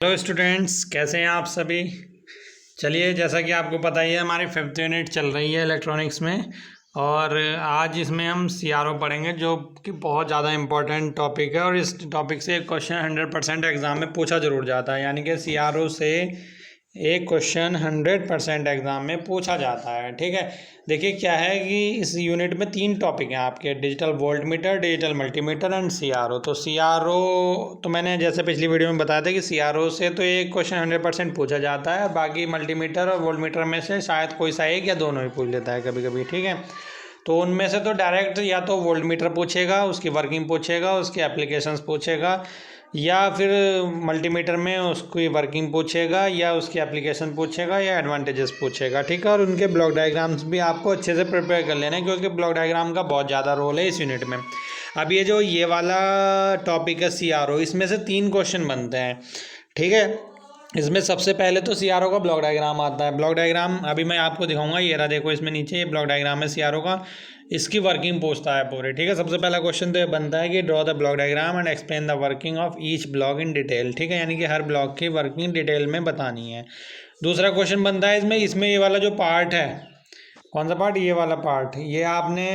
Hello students, कैसे हैं आप सभी। चलिए, जैसा कि आपको पता ही है, हमारी 5th यूनिट चल रही है इलेक्ट्रॉनिक्स में। और आज इसमें हम सीआरओ पढ़ेंगे, जो कि बहुत ज़्यादा इम्पोर्टेंट टॉपिक है। और इस टॉपिक से एक क्वेश्चन 100% एग्ज़ाम में पूछा जरूर जाता है। यानी कि सीआरओ से एक क्वेश्चन 100% एग्ज़ाम में पूछा जाता है। ठीक है, देखिए क्या है कि इस यूनिट में 3 टॉपिक हैं आपके: digital volt meter, digital multimeter and CRO. तो सीआरओ तो मैंने जैसे पिछली वीडियो में बताया था कि सीआरओ से तो एक क्वेश्चन 100% पूछा जाता है, और बाकी मल्टीमीटर और वोल्ट मीटर में से शायद कोई सा एक या दोनों ही पूछ लेता है कभी कभी। ठीक है, तो उनमें से तो डायरेक्ट या तो वोल्ट मीटर पूछेगा, उसकी वर्किंग पूछेगा, उसके एप्लीकेशंस पूछेगा, या फिर मल्टीमीटर में उसकी वर्किंग पूछेगा, या उसकी एप्लीकेशन पूछेगा, या एडवांटेजेस पूछेगा। ठीक है, और उनके ब्लॉक डायग्राम्स भी आपको अच्छे से प्रिपेयर कर लेना है, क्योंकि ब्लॉक डायग्राम का बहुत ज़्यादा रोल है इस यूनिट में। अब ये वाला टॉपिक है सीआरओ, इसमें से 3 क्वेश्चन बनते हैं। ठीक है, इसमें सबसे पहले तो सीआरओ का ब्लॉक डायग्राम आता है। ब्लॉक डायग्राम अभी मैं आपको दिखाऊंगा, ये रहा, देखो इसमें नीचे ये ब्लॉक डायग्राम है सीआरओ का। इसकी वर्किंग पूछता है पूरे। ठीक है, सबसे पहला क्वेश्चन तो ये बनता है कि draw the block diagram and explain the working of each block in detail. ठीक है, यानी कि हर ब्लॉक की वर्किंग डिटेल में बतानी है। दूसरा क्वेश्चन बनता है इसमें ये वाला जो पार्ट है, कौन सा पार्ट, ये वाला पार्ट, ये आपने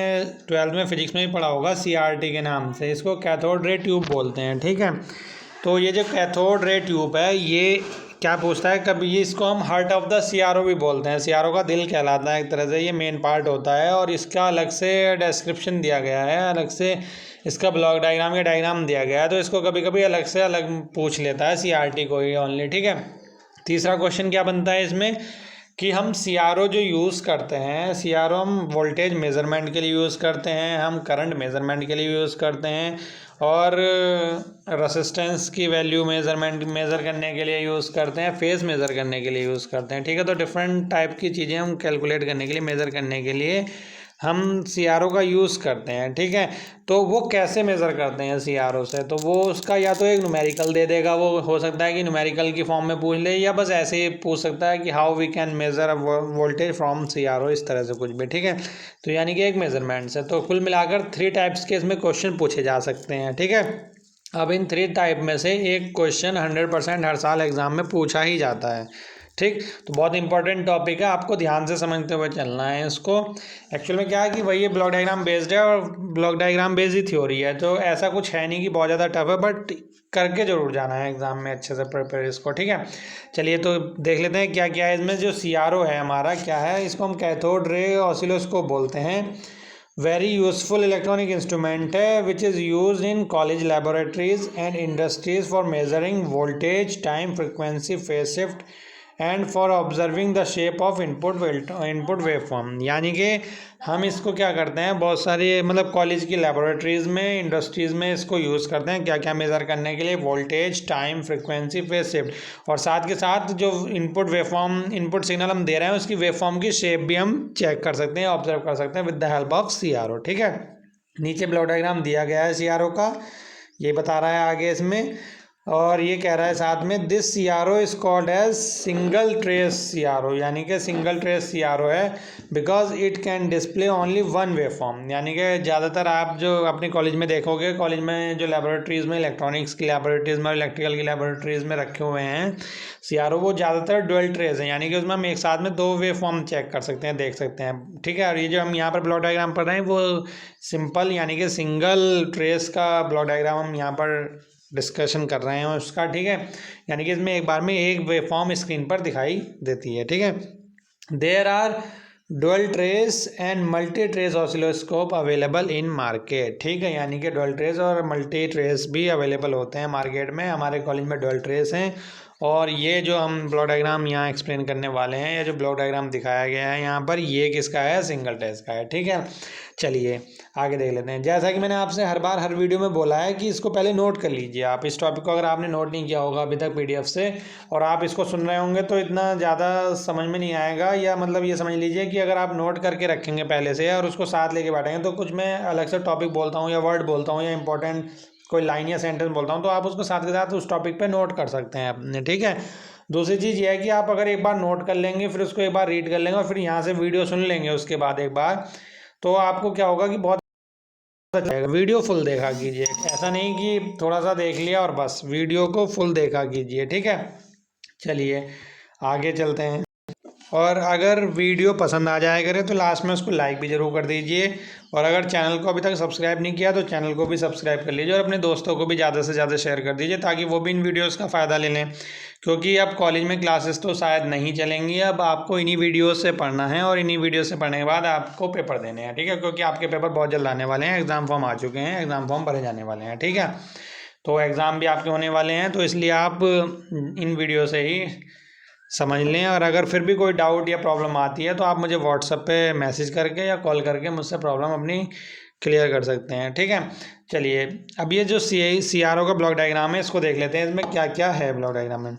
12th में फिजिक्स में भी पढ़ा होगा सीआरटी के नाम से। इसको कैथोड रे ट्यूब बोलते हैं। ठीक है, तो ये जो कैथोड रे ट्यूब है, ये क्या पूछता है, कभी ये इसको हम हार्ट ऑफ द सीआरओ भी बोलते हैं। सीआरओ का दिल कहलाता है एक तरह से, ये मेन पार्ट होता है। और इसका अलग से डिस्क्रिप्शन दिया गया है, अलग से इसका ब्लॉक डायग्राम या डायग्राम दिया गया है। तो इसको कभी कभी अलग से अलग पूछ लेता है सीआरटी को ही ओनली। ठीक है, तीसरा क्वेश्चन क्या बनता है इसमें कि हम सीआरओ जो यूज़ करते हैं, सीआरओ हम वोल्टेज मेज़रमेंट के लिए यूज़ करते हैं, हम करंट मेज़रमेंट के लिए यूज़ करते हैं, और रेसिस्टेंस की वैल्यू मेज़र करने के लिए यूज़ करते हैं, फेज़ मेज़र करने के लिए यूज़ करते हैं। ठीक है, तो डिफरेंट टाइप की चीज़ें हम कैलकुलेट करने के लिए, मेज़र करने के लिए हम सीआरओ का यूज़ करते हैं। ठीक है, तो वो कैसे मेज़र करते हैं सीआरओ से, तो वो उसका या तो एक न्यूमेरिकल दे देगा, वो हो सकता है कि न्यूमेरिकल की फॉर्म में पूछ ले, या बस ऐसे ही पूछ सकता है कि how we can measure voltage from CRO, इस तरह से कुछ भी। ठीक है, तो यानी कि एक मेजरमेंट से तो कुल मिलाकर 3 टाइप्स के इसमें क्वेश्चन पूछे जा सकते हैं। ठीक है, अब इन 3 टाइप में से एक क्वेश्चन 100% हर साल एग्जाम में पूछा ही जाता है। ठीक, तो बहुत इंपॉर्टेंट टॉपिक है, आपको ध्यान से समझते हुए चलना है इसको। एक्चुअल में क्या है कि वही ये ब्लॉक डायग्राम बेस्ड है, और ब्लॉक डायग्राम बेस्ड ही थ्योरी है, तो ऐसा कुछ है नहीं कि बहुत ज़्यादा टफ है, बट करके जरूर जाना है एग्जाम में अच्छे से प्रिपेयर इसको। ठीक है, चलिए तो देख लेते हैं क्या क्या है इसमें। जो सीआरओ है हमारा क्या है, इसको हम कैथोड रे ऑसिलोस्कोप बोलते हैं। वेरी यूजफुल इलेक्ट्रॉनिक इंस्ट्रूमेंट है, which is use in college laboratories and industries for measuring voltage, time, frequency, phase shift and for observing the shape of input waveform. यानी कि हम इसको क्या करते हैं, बहुत सारी मतलब कॉलेज की लैबोरेटरीज़ में, इंडस्ट्रीज़ में इसको यूज़ करते हैं। क्या क्या मेज़र करने के लिए, voltage, time, frequency, phase shift, और साथ के साथ जो इनपुट सिग्नल हम दे रहे हैं, उसकी वेवफॉर्म की शेप भी हम चेक कर सकते हैं, ऑब्जर्व कर सकते हैं with the help of CRO. ठीक है, नीचे ब्लॉक डायग्राम दिया गया है सीआरओ का, ये बता रहा है आगे इसमें। और ये कह रहा है साथ में, this CRO is called as single trace CRO, यानी कि सिंगल ट्रेस सीआरओ है because it can display only one waveform. यानी कि ज़्यादातर आप जो अपने कॉलेज में देखोगे, कॉलेज में जो लैबोरेटरीज़ में, इलेक्ट्रॉनिक्स की लैबोरेटरीज़ में और इलेक्ट्रिकल की लैबोरेटरीज़ में रखे हुए हैं सीआरओ, वो ज़्यादातर डुअल ट्रेस हैं, यानी कि उसमें हम एक साथ में 2 वे फॉर्म चेक कर सकते हैं, देख सकते हैं। ठीक है, और ये जो हम यहाँ पर ब्लॉक डायग्राम पढ़ रहे हैं, वो सिंपल यानी कि सिंगल ट्रेस का ब्लॉक डायग्राम हम यहाँ पर डिस्कशन कर रहे हैं उसका। ठीक है, यानी कि इसमें एक बार में एक वेवफॉर्म स्क्रीन पर दिखाई देती है। ठीक है, there are dual trace and multi trace oscilloscope available in market. ठीक है, यानी कि डुअल ट्रेस और मल्टी ट्रेस भी अवेलेबल होते हैं मार्केट में। हमारे कॉलेज में डुअल ट्रेस हैं, और ये जो हम ब्लॉक डायग्राम यहाँ एक्सप्लेन करने वाले हैं, या जो ब्लॉक डायग्राम दिखाया गया है यहाँ पर, ये किसका है, सिंगल ट्रेस का है। ठीक है, चलिए आगे देख लेते हैं। जैसा कि मैंने आपसे हर बार हर वीडियो में बोला है कि इसको पहले नोट कर लीजिए आप इस टॉपिक को, अगर आपने नोट नहीं किया होगा अभी तक पीडीएफ से, और आप इसको सुन रहे होंगे तो इतना ज़्यादा समझ में नहीं आएगा। या मतलब ये समझ लीजिए कि अगर आप नोट करके रखेंगे पहले से और उसको साथ लेके बैठेंगे, तो कुछ मैं अलग से टॉपिक बोलता हूँ या वर्ड बोलता हूँ या इंपॉर्टेंट कोई लाइन या सेंटेंस बोलता हूँ, तो आप उसको साथ के साथ उस टॉपिक पे नोट कर सकते हैं अपने। ठीक है, दूसरी चीज़ ये है कि आप अगर एक बार नोट कर लेंगे, फिर उसको एक बार रीड कर लेंगे, और फिर यहाँ से वीडियो सुन लेंगे उसके बाद एक बार, तो आपको क्या होगा कि बहुत जाएगा। वीडियो फुल देखा कीजिए, ऐसा नहीं कि थोड़ा सा देख लिया और बस, वीडियो को फुल देखा कीजिए, ठीक है। चलिए आगे चलते हैं। और अगर वीडियो पसंद आ जाए करे तो लास्ट में उसको लाइक भी ज़रूर कर दीजिए, और अगर चैनल को अभी तक सब्सक्राइब नहीं किया तो चैनल को भी सब्सक्राइब कर लीजिए, और अपने दोस्तों को भी ज़्यादा से ज़्यादा शेयर कर दीजिए ताकि वो भी इन वीडियोस का फ़ायदा ले लें। क्योंकि अब कॉलेज में क्लासेस तो शायद नहीं चलेंगी, अब आपको इन्हीं वीडियो से पढ़ना है, और इन्हीं वीडियो से पढ़ने के बाद आपको पेपर देने हैं, ठीक है। क्योंकि आपके पेपर बहुत जल्द आने वाले हैं, एग्ज़ाम फॉर्म आ चुके हैं, एग्ज़ाम फॉर्म भरे जाने वाले हैं, ठीक है। तो एग्ज़ाम भी आपके होने वाले हैं, तो इसलिए आप इन वीडियो से ही समझ लें। और अगर फिर भी कोई डाउट या प्रॉब्लम आती है तो आप मुझे व्हाट्सएप पे मैसेज करके या कॉल करके मुझसे प्रॉब्लम अपनी क्लियर कर सकते हैं, ठीक है। चलिए अब ये जो CRO का ब्लॉक डायग्राम है इसको देख लेते हैं, इसमें क्या क्या है ब्लॉक डायग्राम में,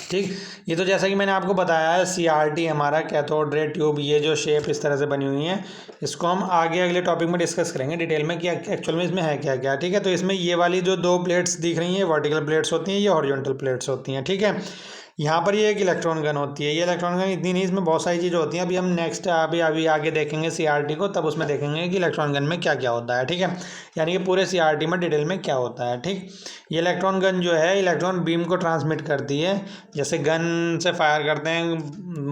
ठीक। ये तो जैसा कि मैंने आपको बताया है, CRT हमारा कैथोड रे ट्यूब, ये जो शेप इस तरह से बनी हुई है, इसको हम आगे अगले टॉपिक में डिस्कस करेंगे डिटेल में कि एक्चुअल में इसमें है क्या क्या, ठीक है। तो इसमें ये वाली जो 2 प्लेट्स दिख रही हैं वर्टिकल प्लेट्स होती हैं, ये हॉरिजॉन्टल प्लेट्स होती हैं, ठीक है। यहाँ पर ये एक इलेक्ट्रॉन गन होती है, ये इलेक्ट्रॉन गन इतनी नहीं, इसमें बहुत सारी चीज़ें होती हैं। अभी हम नेक्स्ट अभी आगे देखेंगे CRT को, तब उसमें देखेंगे कि इलेक्ट्रॉन गन में क्या क्या होता है, ठीक है। यानी कि पूरे CRT में डिटेल में क्या होता है, ठीक। ये इलेक्ट्रॉन गन जो है इलेक्ट्रॉन बीम को ट्रांसमिट करती है, जैसे गन से फायर करते हैं,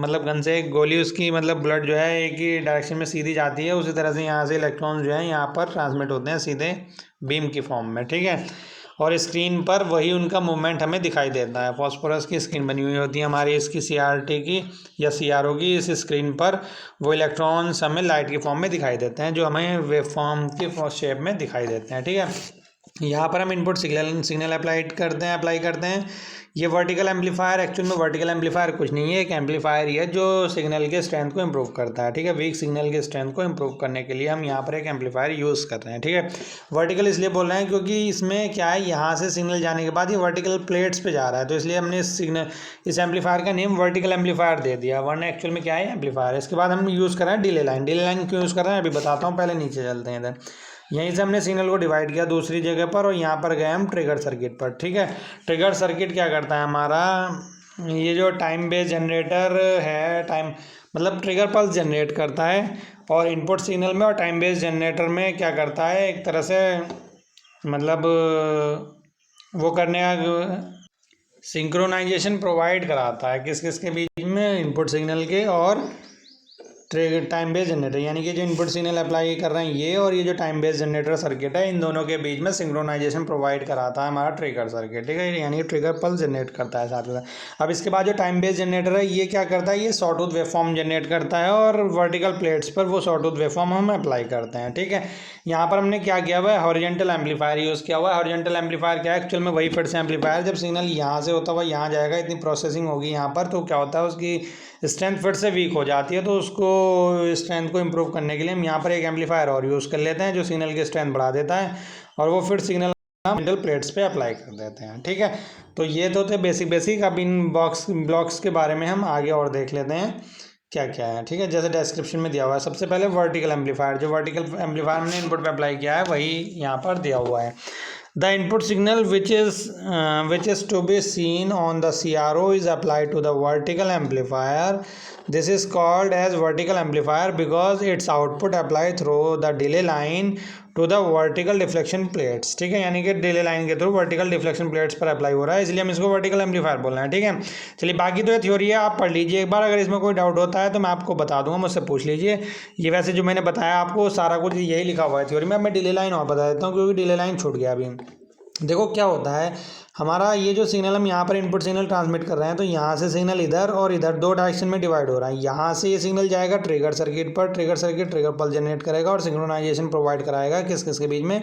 मतलब गन से एक गोली, उसकी मतलब ब्लड जो है एक ही डायरेक्शन में सीधी जाती है, उसी तरह से यहाँ से इलेक्ट्रॉन जो है यहाँ पर ट्रांसमिट होते हैं सीधे बीम की फॉर्म में, ठीक है। और स्क्रीन पर वही उनका मूवमेंट हमें दिखाई देता है। फॉस्फोरस की स्क्रीन बनी हुई होती है हमारी इसकी CRT की या CRO की, इस स्क्रीन पर वो इलेक्ट्रॉन्स हमें लाइट की फॉर्म में दिखाई देते हैं, जो हमें वेव फॉर्म की शेप में दिखाई देते हैं, ठीक है। यहाँ पर हम इनपुट सिग्नल अप्लाई करते हैं। ये वर्टिकल एम्पलीफायर, एक्चुअल में वर्टिकल एम्पलीफायर कुछ नहीं है, एक एम्पलीफायर ही है जो सिग्नल के स्ट्रेंथ को इम्प्रूव करता है, ठीक है। वीक सिग्नल के स्ट्रेंथ को इम्प्रूव करने के लिए हम यहाँ पर एक एम्पलीफायर यूज़ कर रहे हैं, ठीक है। वर्टिकल इसलिए बोल रहे हैं क्योंकि इसमें क्या है, यहाँ से सिग्नल जाने के बाद ये वर्टिकल प्लेट्स पे जा रहा है, तो इसलिए हमने इस एम्पलीफायर का नेम वर्टिकल एम्पलीफायर दे दिया, वरना एक्चुअल में क्या है, एम्पलीफायर। इसके बाद हम यूज़ कर रहे हैं डिले लाइन। डिले लाइन क्यों यूज़ कर रहे हैं अभी बताता हूँ, पहले नीचे चलते हैं इधर। यहीं से हमने सिग्नल को डिवाइड किया दूसरी जगह पर, और यहाँ पर गए हम ट्रिगर सर्किट पर, ठीक है। ट्रिगर सर्किट क्या करता है हमारा, ये जो टाइम बेस जनरेटर है, टाइम मतलब ट्रिगर पल्स जनरेट करता है, और इनपुट सिग्नल में और टाइम बेस जनरेटर में क्या करता है, एक तरह से मतलब वो करने का सिंक्रोनाइजेशन प्रोवाइड कराता है किस किस के बीच में, इनपुट सिग्नल के और टाइम बेस जनरेटर, यानी कि जो इनपुट सिग्नल अप्लाई कर रहे हैं ये, और ये जो टाइम बेस जनरेटर सर्किट है, इन दोनों के बीच में सिंक्रोनाइजेशन प्रोवाइड कराता है हमारा ट्रिगर सर्किट, ठीक है। यानी कि ट्रिगर पल्स जनरेट करता है साथ में। अब इसके बाद जो टाइम बेस जनरेटर है ये क्या करता है, ये सॉटूथ वेवफॉर्म जनरेट करता है, और वर्टिकल प्लेट्स पर वो सॉटूथ वेवफॉर्म हम अप्लाई करते हैं, ठीक है। यहाँ पर हमने क्या किया हुआ है, हॉरिजॉन्टल एम्पलीफायर यूज़ किया हुआ है। हॉरिजॉन्टल एम्पलीफायर क्या है, एक्चुअल में वही फिर से एम्पलीफायर, जब सिग्नल यहाँ से होता हुआ यहाँ जाएगा, इतनी प्रोसेसिंग होगी यहाँ पर, तो क्या होता है उसकी स्ट्रेंथ फिर से वीक हो जाती है, तो उसको स्ट्रेंथ को इम्प्रूव करने के लिए हम यहाँ पर एक एम्पलीफायर और यूज़ कर लेते हैं जो सिग्नल की स्ट्रेंथ बढ़ा देता है, और वो फिर सिग्नल मेटल प्लेट्स पे अप्लाई कर देते हैं, ठीक है। तो ये तो थे बेसिक। अब इन ब्लॉक्स के बारे में हम आगे और देख लेते हैं क्या क्या है, ठीक है। जैसे डिस्क्रिप्शन में दिया हुआ है, सबसे पहले वर्टिकल एम्पलीफायर, जो वर्टिकल एम्पलीफायर हमने इनपुट पे अप्लाई किया है वही यहाँ पर दिया हुआ है। The input signal which is to be seen on the CRO is applied to the vertical amplifier. This is called as vertical amplifier because its output applied through the delay line to the vertical deflection plates, ठीक है। यानी कि delay line के through vertical deflection plates पर apply हो रहा है, इसलिए हम इसको वर्टिकल एम्पलीफायर बोल रहे हैं, ठीक है। चलिए बाकी तो ये थ्योरी है, आप पढ़ लीजिए एक बार, अगर इसमें कोई डाउट होता है तो मैं आपको बता दूंगा, मुझसे पूछ लीजिए। ये वैसे जो मैंने बताया आपको सारा कुछ यही लिखा हुआ है थ्योरी में। अब मैं डिले लाइन और बता देता हूँ क्योंकि डिले लाइन छूट गया अभी। देखो क्या होता है, हमारा ये जो सिग्नल हम यहाँ पर इनपुट सिग्नल ट्रांसमिट कर रहे हैं, तो यहाँ से सिग्नल इधर और इधर 2 डायरेक्शन में डिवाइड हो रहा है। यहाँ से ये सिग्नल जाएगा ट्रिगर सर्किट पर, trigger circuit trigger pulse generate करेगा और सिंक्रोनाइजेशन प्रोवाइड कराएगा किस किस के बीच में,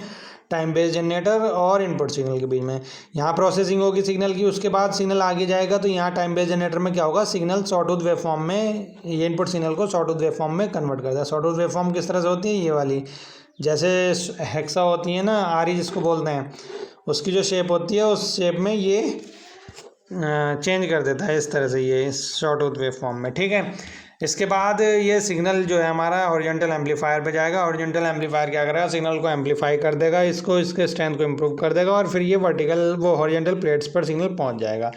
टाइम बेस जनरेटर और इनपुट सिग्नल के बीच में। यहाँ प्रोसेसिंग होगी सिग्नल की, उसके बाद सिग्नल आगे जाएगा, तो यहाँ टाइम बेस जनरेटर में क्या होगा, सिग्नल सॉटूथ वेवफॉर्म में, ये इनपुट सिग्नल को सॉटूथ वेवफॉर्म में कन्वर्ट करता है। सॉटूथ वेवफॉर्म किस तरह से होती है, ये वाली, जैसे हेक्सा होती है ना, आरी जिसको बोलते हैं, उसकी जो शेप होती है उस शेप में ये चेंज कर देता है इस तरह से, ये सॉटूथ वेवफॉर्म में, ठीक है। इसके बाद ये सिग्नल जो है हमारा हॉरिजॉन्टल एम्पलीफायर पे जाएगा। हॉरिजॉन्टल एम्पलीफायर क्या करेगा, सिग्नल को एम्पलीफाई कर देगा, इसको इसके स्ट्रेंथ को इम्प्रूव कर देगा, और फिर ये वर्टिकल वो हॉरिजॉन्टल प्लेट्स पर सिग्नल पहुंच जाएगा।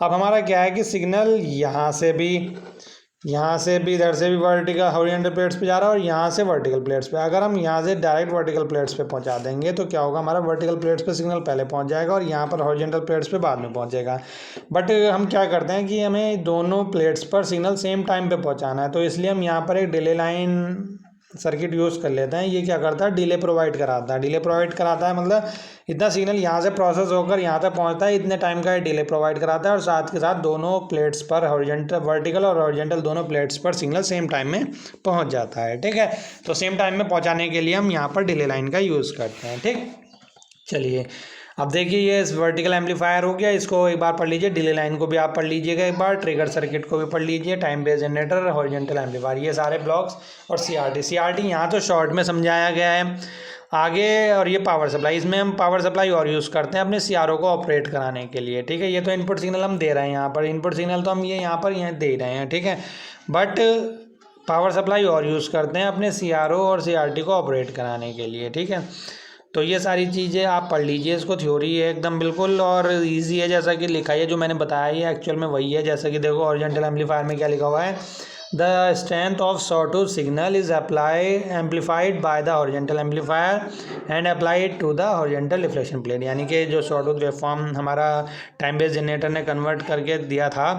अब हमारा क्या है कि सिग्नल यहाँ से भी यहाँ से भी, इधर से भी वर्टिकल हॉरिजॉन्टल प्लेट्स पे जा रहा है और यहाँ से वर्टिकल प्लेट्स पे। अगर हम यहाँ से डायरेक्ट वर्टिकल प्लेट्स पे पहुँचा देंगे तो क्या होगा, हमारा वर्टिकल प्लेट्स पे सिग्नल पहले पहुँच जाएगा और यहाँ पर हॉरिजॉन्टल प्लेट्स पे बाद में पहुँचेगा। बट हम क्या करते हैं कि हमें दोनों प्लेट्स पर सिग्नल सेम टाइम पे पहुँचाना है, तो इसलिए हम यहाँ पर एक डिले लाइन सर्किट यूज़ कर लेते हैं। ये क्या करता है, डिले प्रोवाइड कराता है। डिले प्रोवाइड कराता है मतलब इतना सिग्नल यहाँ से प्रोसेस होकर यहाँ तक पहुँचता है, इतने टाइम का डिले प्रोवाइड कराता है और साथ के साथ दोनों प्लेट्स पर हॉरिजॉन्टल, वर्टिकल और हॉरिजॉन्टल दोनों प्लेट्स पर सिग्नल सेम टाइम में पहुँच जाता है। ठीक है, तो सेम टाइम में पहुँचाने के लिए हम यहाँ पर डिले लाइन का यूज़ करते हैं। ठीक, चलिए अब देखिए ये वर्टिकल एम्पलीफायर हो गया, इसको एक बार पढ़ लीजिए। डिले लाइन को भी आप पढ़ लीजिएगा एक बार, ट्रिगर सर्किट को भी पढ़ लीजिए, time based generator, horizontal amplifier, ये सारे ब्लॉक्स और सीआरटी यहाँ तो शॉर्ट में समझाया गया है आगे। और ये पावर सप्लाई, इसमें हम पावर सप्लाई और यूज़ करते हैं अपने सीआरओ को ऑपरेट कराने के लिए। ठीक है, ये तो इनपुट सिग्नल हम दे रहे हैं, यहाँ पर इनपुट सिग्नल तो हम ये यहाँ पर दे रहे हैं। ठीक है, बट पावर सप्लाई और यूज़ करते हैं अपने सीआरओ और सीआरटी को ऑपरेट कराने के लिए। ठीक है, तो ये सारी चीज़ें आप पढ़ लीजिए, इसको थ्योरी है एकदम बिल्कुल और इजी है, जैसा कि लिखा है जो मैंने बताया ये एक्चुअल में वही है। जैसा कि देखो हॉरिजॉन्टल एम्पलीफायर में क्या लिखा हुआ है, the strength of sawtooth signal is amplified by the horizontal amplifier and applied to the horizontal reflection plane. यानी कि जो सॉटूथ वेवफॉर्म हमारा टाइम बेस्ड जनरेटर ने कन्वर्ट करके दिया था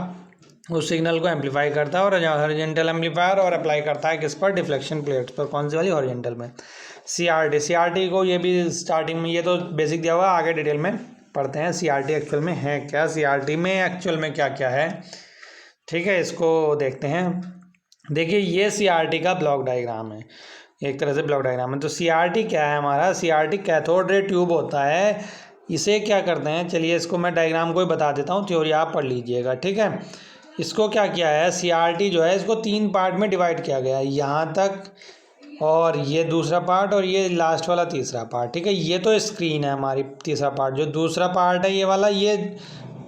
उस सिग्नल को एम्पलीफाई करता है और हॉरिजॉन्टल एम्पलीफायर और अप्लाई करता है किस पर, डिफ्लेक्शन प्लेट पर। कौन सी वाली, हॉरिजॉन्टल में। सीआरटी को ये भी स्टार्टिंग में ये तो बेसिक दिया हुआ, आगे डिटेल में पढ़ते हैं सीआरटी एक्चुअल में है क्या, सीआरटी में एक्चुअल में क्या क्या है। ठीक है, इसको देखते हैं। देखिए ये सीआरटी का ब्लॉक डायग्राम है, एक तरह से ब्लॉक डायग्राम है। तो सीआरटी क्या है हमारा, सीआरटी कैथोड रे ट्यूब होता है। इसे क्या करते हैं, चलिए इसको मैं डायग्राम को ही बता देता हूँ, थ्योरी आप पढ़ लीजिएगा। ठीक है, इसको क्या किया है, सीआरटी जो है इसको 3 पार्ट में डिवाइड किया गया है, यहाँ तक और ये दूसरा पार्ट और ये लास्ट वाला तीसरा पार्ट। ठीक है, ये तो स्क्रीन है हमारी तीसरा पार्ट। जो दूसरा पार्ट है ये वाला, ये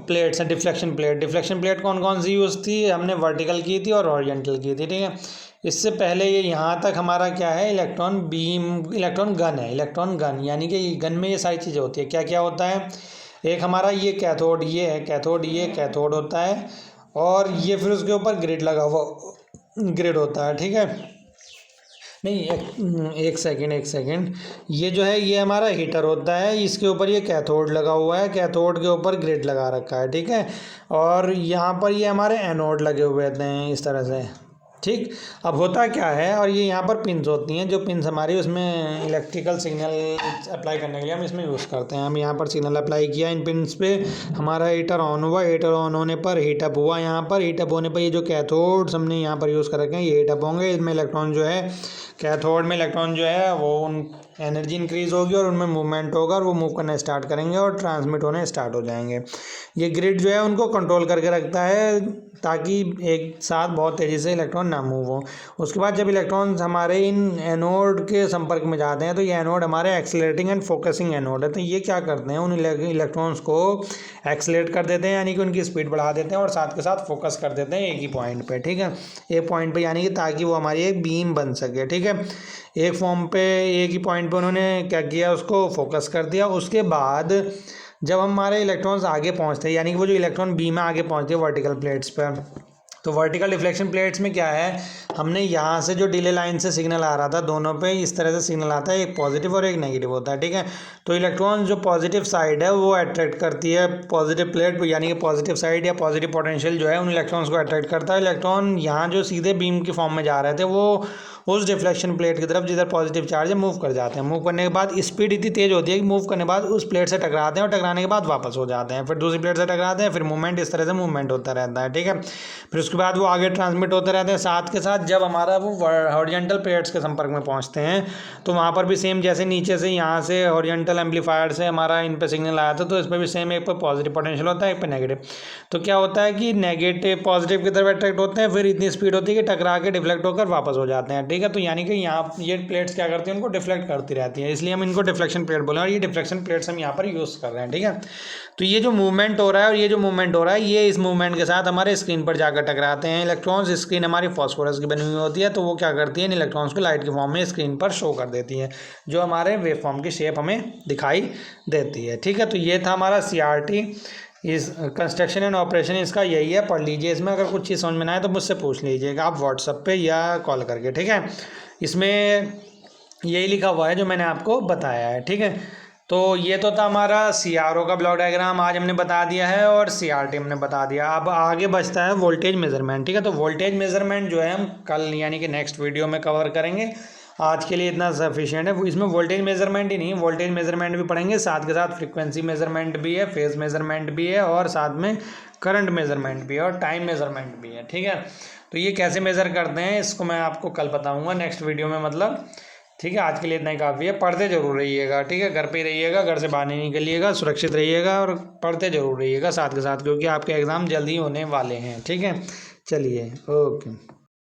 प्लेट्स हैं, डिफ्लेक्शन प्लेट। डिफ्लेक्शन प्लेट कौन कौन सी यूज़ थी, हमने वर्टिकल की थी और हॉरिजॉन्टल की थी। ठीक है, इससे पहले ये यहाँ तक हमारा क्या है, इलेक्ट्रॉन बीम, इलेक्ट्रॉन गन है। इलेक्ट्रॉन गन यानी कि गन में ये सारी चीज़ें होती है। क्या क्या होता है, एक हमारा ये कैथोड, ये है कैथोड, ये कैथोड होता है और ये फिर उसके ऊपर ग्रिड लगा हुआ ग्रिड होता है। ठीक है, नहीं एक सेकंड, ये जो है ये हमारा हीटर होता है, इसके ऊपर ये कैथोड लगा हुआ है, कैथोड के ऊपर ग्रिड लगा रखा है। ठीक है, और यहाँ पर ये हमारे एनोड लगे हुए हैं इस तरह से। ठीक, अब होता क्या है, और ये यहाँ पर पिंस होती हैं, जो पिंस हमारी उसमें इलेक्ट्रिकल सिग्नल अप्लाई करने के लिए हम इसमें यूज़ करते हैं। हम यहाँ पर सिग्नल अप्लाई किया इन पिंस पे, हमारा हीटर ऑन हुआ, हीटर ऑन होने पर हीटअप हुआ। यहाँ पर हीटअप होने पर ये जो कैथोड्स हमने यहाँ पर यूज़ कर रखे हैं ये हीटअप होंगे। इसमें इलेक्ट्रॉन जो है, कैथोड में इलेक्ट्रॉन जो है वो एनर्जी इंक्रीज़ होगी और उनमें मूवमेंट होगा और वो मूव करना स्टार्ट करेंगे और ट्रांसमिट होने स्टार्ट हो जाएंगे। ये ग्रिड जो है उनको कंट्रोल करके रखता है ताकि एक साथ बहुत तेज़ी से इलेक्ट्रॉन ना मूव हो। उसके बाद जब इलेक्ट्रॉन्स हमारे इन एनोड के संपर्क में जाते हैं तो ये एनोड हमारे एक्सेलरेटिंग एंड फोकसिंग एनोड है। तो ये क्या करते हैं, उन इलेक्ट्रॉन्स को एक्सेलरेट कर देते हैं यानी कि उनकी स्पीड बढ़ा देते हैं और साथ के साथ फोकस कर देते हैं एक ही पॉइंट पे। ठीक है, एक पॉइंट पे, यानी कि ताकि वो हमारी एक बीम बन सके। ठीक है, एक फॉर्म पे एक ही पॉइंट पे उन्होंने क्या किया, उसको फोकस कर दिया। उसके बाद जब हमारे इलेक्ट्रॉन्स आगे पहुंचते हैं, यानी कि वो जो इलेक्ट्रॉन बीम आगे पहुंचते हैं वर्टिकल प्लेट्स पर, तो वर्टिकल डिफ्लेक्शन प्लेट्स में क्या है, हमने यहाँ से जो डिले लाइन से सिग्नल आ रहा था, दोनों पे इस तरह से सिग्नल आता है, एक पॉजिटिव और एक नेगेटिव होता है। ठीक है, तो इलेक्ट्रॉन जो पॉजिटिव साइड है वो अट्रैक्ट करती है पॉजिटिव प्लेट, यानी कि पॉजिटिव साइड या पॉजिटिव पोटेंशियल जो है उन इलेक्ट्रॉन्स को अट्रैक्ट करता है। इलेक्ट्रॉन यहाँ जो सीधे बीम की फॉर्म में जा रहे थे वो उस डिफ्लेक्शन प्लेट की तरफ जिधर पॉजिटिव चार्ज है मूव कर जाते हैं। मूव करने के बाद स्पीड इतनी तेज़ होती है कि मूव करने के बाद उस प्लेट से टकराते हैं और टकराने के बाद वापस हो जाते हैं, फिर दूसरी प्लेट से टकराते हैं, फिर मूवमेंट इस तरह से मूवमेंट होता रहता है। ठीक है, फिर उसके बाद वो आगे ट्रांसमिट होते रहते हैं। साथ के साथ जब हमारा वो हॉरिजॉन्टल प्लेट्स के संपर्क में पहुंचते हैं तो वहाँ पर भी सेम, जैसे नीचे से यहाँ से हॉरिजॉन्टल एम्पलीफायर से हमारा इन पे सिग्नल आया था, तो इस पर भी सेम, एक पर पॉजिटिव पोटेंशियल होता है, एक पर नेगेटिव। तो क्या होता है कि नेगेटिव पॉजिटिव की तरफ अट्रैक्ट होते हैं, फिर इतनी स्पीड होती है कि टकरा के डिफ्लेक्ट होकर वापस हो जाते हैं। ठीक है, तो यानी कि यहाँ ये प्लेट्स क्या करती हैं, उनको डिफ्लेक्ट करती रहती हैं, इसलिए हम इनको डिफ्लेक्शन प्लेट बोले और ये डिफ्लेक्शन प्लेट्स हम यहाँ पर यूज़ कर रहे हैं। ठीक है, तो ये जो मूवमेंट हो रहा है और ये जो मूवमेंट हो रहा है, ये इस मूवमेंट के साथ हमारे स्क्रीन पर जाकर टकराते हैं इलेक्ट्रॉन्स। स्क्रीन हमारी फॉस्फोरस की बनी हुई होती है, तो वो क्या करती है, इन इलेक्ट्रॉन्स को लाइट के फॉर्म में स्क्रीन पर शो कर देती है, जो हमारे वेव फॉर्म की शेप हमें दिखाई देती है। ठीक है, तो ये था हमारा सीआरटी। इस कंस्ट्रक्शन एंड ऑपरेशन इसका यही है, पढ़ लीजिए। इसमें अगर कुछ चीज़ समझ में ना आए तो मुझसे पूछ लीजिएगा आप व्हाट्सएप पे या कॉल करके, ठीक है। इसमें यही लिखा हुआ है जो मैंने आपको बताया है, ठीक है। तो ये तो था हमारा CRO का ब्लॉक डायग्राम, आज हमने बता दिया है, और CRT हमने बता दिया। अब आगे बचता है वोल्टेज मेजरमेंट, ठीक है। तो वोल्टेज मेजरमेंट जो है हम कल यानी कि नेक्स्ट वीडियो में कवर करेंगे। आज के लिए इतना सफिशिएंट है। इसमें वोल्टेज मेजरमेंट ही नहीं, वोल्टेज मेजरमेंट भी पढ़ेंगे, साथ के साथ फ्रीक्वेंसी मेजरमेंट भी है, फेज मेजरमेंट भी है, और साथ में करंट मेजरमेंट भी है, और टाइम मेजरमेंट भी है, ठीक है। तो ये कैसे मेज़र करते हैं इसको मैं आपको कल बताऊँगा नेक्स्ट वीडियो में, मतलब, ठीक है। आज के लिए इतना ही काफ़ी है। पढ़ते जरूर रहिएगा, ठीक है। घर पे ही रहिएगा, घर से बाहर नहीं निकलिएगा, सुरक्षित रहिएगा, और पढ़ते जरूर रहिएगा साथ के साथ, क्योंकि आपके एग्ज़ाम जल्दी होने वाले हैं, ठीक है। चलिए, ओके।